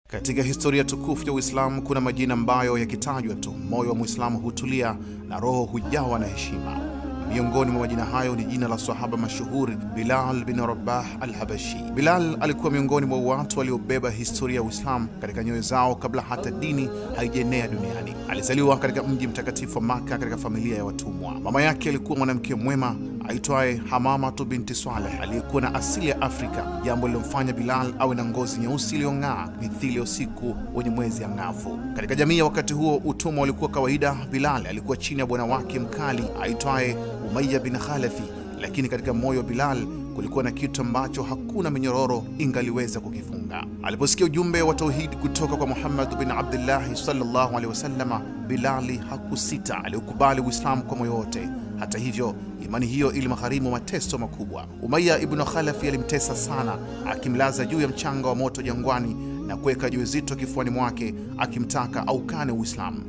Katika historia tukufu ya Uislamu kuna majina ambayo yakitajwa tu moyo wa Muislamu hutulia na roho hujawa na heshima. Miongoni mwa majina hayo ni jina la sahaba mashuhuri Bilal bin Rabah al-Habashi. Bilal alikuwa miongoni mwa watu waliobeba historia ya Uislamu katika nyoyo zao kabla hata dini haijaenea duniani. Alizaliwa katika mji mtakatifu wa Makka katika familia ya watumwa. Mama yake alikuwa mwanamke mwema aitwaye Hamama binti Saleh aliyekuwa na asili ya Afrika, jambo lilomfanya Bilal awe na ngozi nyeusi iliyong'aa mithili ya usiku wenye mwezi angavu. Katika jamii ya wakati huo utumwa ulikuwa kawaida. Bilal alikuwa chini ya bwana wake mkali aitwaye Umayya bin Khalafi, lakini katika moyo wa Bilal kulikuwa na kitu ambacho hakuna minyororo ingaliweza kukifunga. Aliposikia ujumbe wa tauhid kutoka kwa Muhammad bin Abdullah sallallahu alaihi wasallam, Bilali hakusita, aliukubali Uislamu kwa moyo wote. Hata hivyo, imani hiyo ilimagharimu mateso makubwa. Umayya ibn Khalafi alimtesa sana, akimlaza juu ya mchanga wa moto jangwani na kuweka jiwe zito kifuani mwake, akimtaka aukane Uislamu.